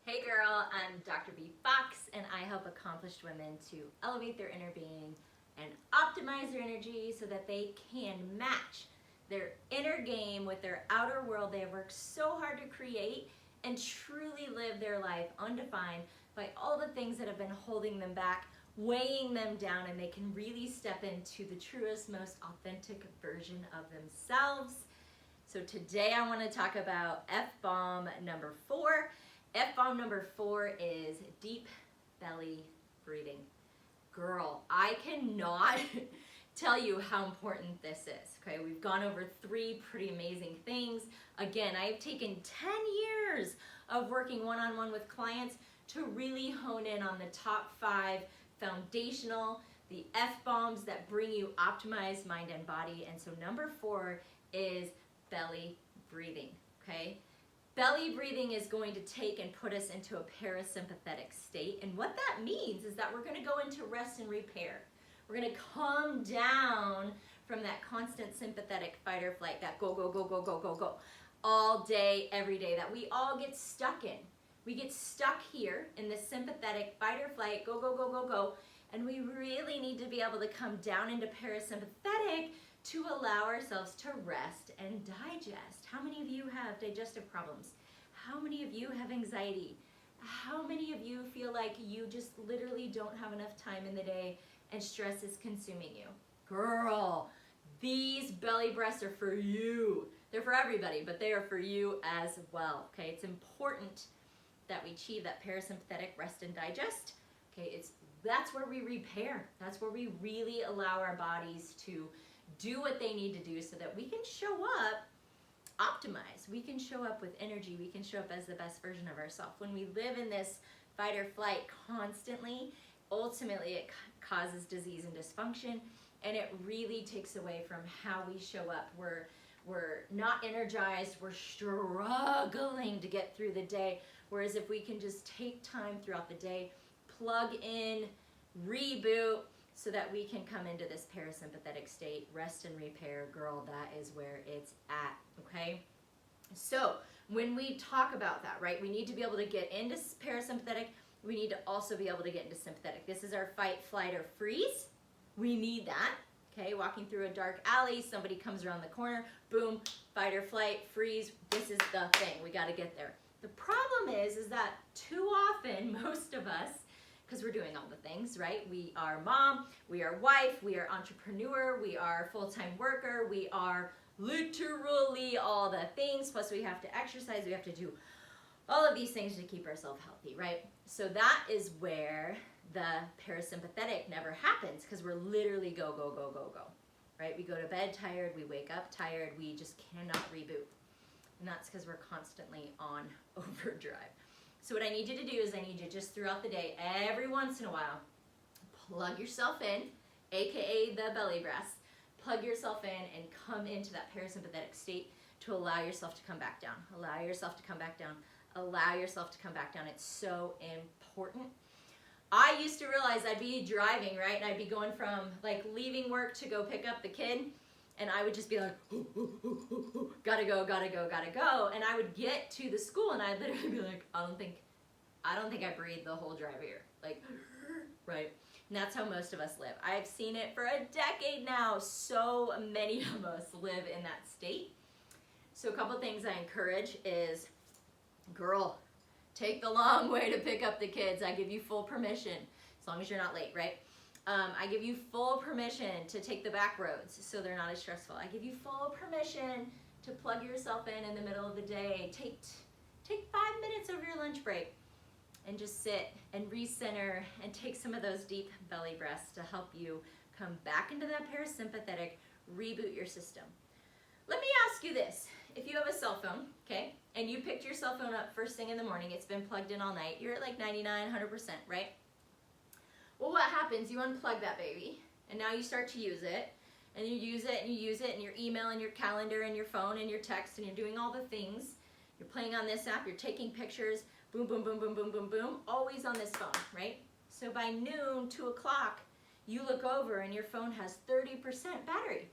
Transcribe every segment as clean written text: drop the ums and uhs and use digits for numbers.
Hey girl, I'm Dr. B. Fox, and I help accomplished women to elevate their inner being and optimize their energy so that they can match their inner game with their outer world they have worked so hard to create and truly live their life undefined by all the things that have been holding them back, weighing them down, and they can really step into the truest, most authentic version of themselves. So today I want to talk about F-bomb number 4. F-bomb number 4 is deep belly breathing. Girl, I cannot tell you how important this is. Okay, we've gone over 3 pretty amazing things. Again, I've taken 10 years of working one-on-one with clients to really hone in on the top 5 foundational, the F-bombs that bring you optimized mind and body. And so number 4 is belly breathing, okay? Belly breathing is going to take and put us into a parasympathetic state. And what that means is that we're going to go into rest and repair. We're going to come down from that constant sympathetic fight or flight, that go, go, go, go, go, go, go, all day, every day, that we all get stuck in. We get stuck here in this sympathetic fight or flight, go, go, go, go, go. And we really need to be able to come down into parasympathetic to allow ourselves to rest and digest. How many of you have digestive problems? How many of you have anxiety? How many of you feel like you just literally don't have enough time in the day and stress is consuming you? Girl, these belly breaths are for you. They're for everybody, but they are for you as well, okay? It's important that we achieve that parasympathetic rest and digest, okay? That's where we repair. That's where we really allow our bodies to do what they need to do so that we can show up optimized. We can show up with energy. We can show up as the best version of ourselves. When we live in this fight or flight constantly, ultimately it causes disease and dysfunction, and it really takes away from how we show up. We're not energized. We're struggling to get through the day. Whereas if we can just take time throughout the day, plug in, reboot, so that we can come into this parasympathetic state, rest and repair, girl, that is where it's at, okay? So when we talk about that, right, we need to be able to get into parasympathetic. We need to also be able to get into sympathetic. This is our fight, flight, or freeze. We need that, okay? Walking through a dark alley, somebody comes around the corner, boom, fight or flight, freeze. This is the thing. We got to get there. The problem is that too often, most of us, because we're doing all the things, right? We are mom, we are wife, we are entrepreneur, we are full-time worker, we are literally all the things, plus we have to exercise, we have to do all of these things to keep ourselves healthy, right? So that is where the parasympathetic never happens, because we're literally go, go, go, go, go, right? We go to bed tired, we wake up tired, we just cannot reboot. And that's because we're constantly on overdrive. So what I need you to do is I need you just throughout the day, every once in a while, plug yourself in, aka the belly breaths, plug yourself in and come into that parasympathetic state to allow yourself to come back down. Allow yourself to come back down. Allow yourself to come back down. It's so important. I used to realize I'd be driving, right? And I'd be going from like leaving work to go pick up the kid. And I would just be like, gotta go, gotta go, gotta go. And I would get to the school and I'd literally be like, I don't think I breathed the whole drive here. Like, right? And that's how most of us live. I've seen it for a decade now. So many of us live in that state. So a couple things I encourage is, girl, take the long way to pick up the kids. I give you full permission, as long as you're not late, right? I give you full permission to take the back roads so they're not as stressful. I give you full permission to plug yourself in the middle of the day. Take 5 minutes over your lunch break and just sit and recenter and take some of those deep belly breaths to help you come back into that parasympathetic, reboot your system. Let me ask you this. If you have a cell phone, okay, and you picked your cell phone up first thing in the morning, it's been plugged in all night, you're at like 99, 100%, right? Well, what happens? You unplug that baby, and now you start to use it, and you use it, and you use it, and your email, and your calendar, and your phone, and your text, and you're doing all the things. You're playing on this app, you're taking pictures, boom, boom, boom, boom, boom, boom, boom, always on this phone, right? So by noon, 2 o'clock, you look over, and your phone has 30% battery.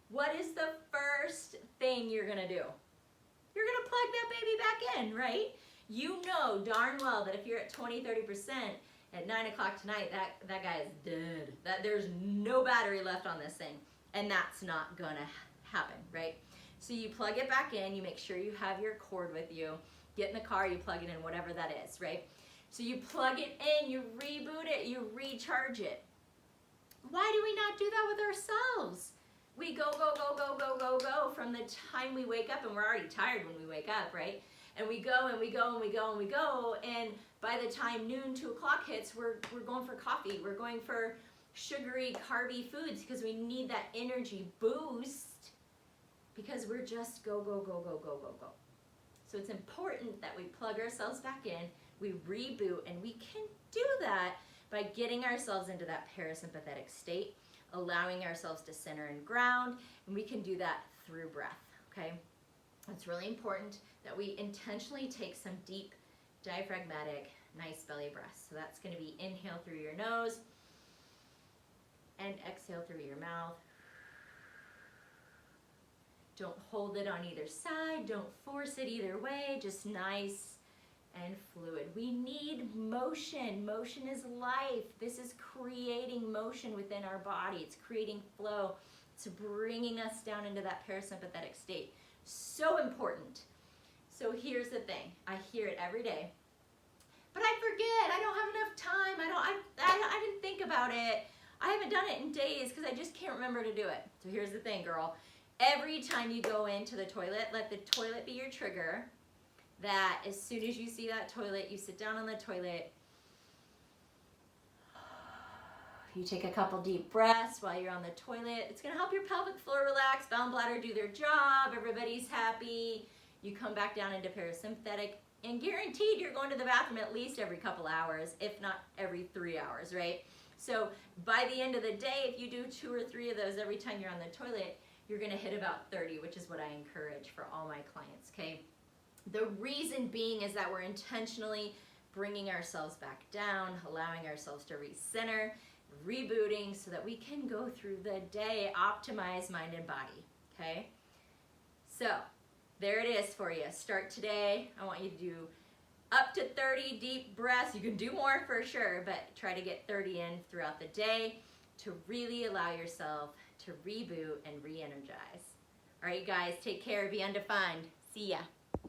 What is the first thing you're going to do? You're going to plug that baby back in, right? you know darn well that if you're at 20-30% at 9 o'clock tonight, that guy is dead. That there's no battery left on this thing, and that's not gonna happen, right? So you plug it back in, you make sure you have your cord with you, get in the car, you plug it in, whatever that is, right? So you plug it in, you reboot it, you recharge it. Why do we not do that with ourselves? We go from the time we wake up, and we're already tired when we wake up, right? And we go, and and by the time noon, 2 o'clock hits, we're going for coffee, we're going for sugary, carby foods, because we need that energy boost, because we're just go. So it's important that we plug ourselves back in, we reboot, and we can do that by getting ourselves into that parasympathetic state, allowing ourselves to center and ground, and we can do that through breath, okay? It's really important that we intentionally take some deep, diaphragmatic, nice belly breaths. So that's gonna be inhale through your nose and exhale through your mouth. Don't hold it on either side, don't force it either way, just nice and fluid. We need motion. Motion is life. This is creating motion within our body. It's creating flow. It's bringing us down into that parasympathetic state. So important. So here's the thing. I hear it every day. But I forget. I don't have enough time. I didn't think about it. I haven't done it in days because I just can't remember to do it. So here's the thing, girl. Every time you go into the toilet, let the toilet be your trigger. That as soon as you see that toilet, you sit down on the toilet, you take a couple deep breaths while you're on the toilet. It's gonna help your pelvic floor relax, bowel and bladder do their job, everybody's happy. You come back down into parasympathetic, and guaranteed you're going to the bathroom at least every couple hours, if not every 3 hours, right? So by the end of the day, if you do 2 or 3 of those every time you're on the toilet, you're gonna hit about 30, which is what I encourage for all my clients, okay? The reason being is that we're intentionally bringing ourselves back down, allowing ourselves to recenter, rebooting so that we can go through the day, optimize mind and body, okay? So there it is for you. Start today. I want you to do up to 30 deep breaths. You can do more for sure, but try to get 30 in throughout the day to really allow yourself to reboot and re-energize. All right, guys, take care. Be undefined. See ya.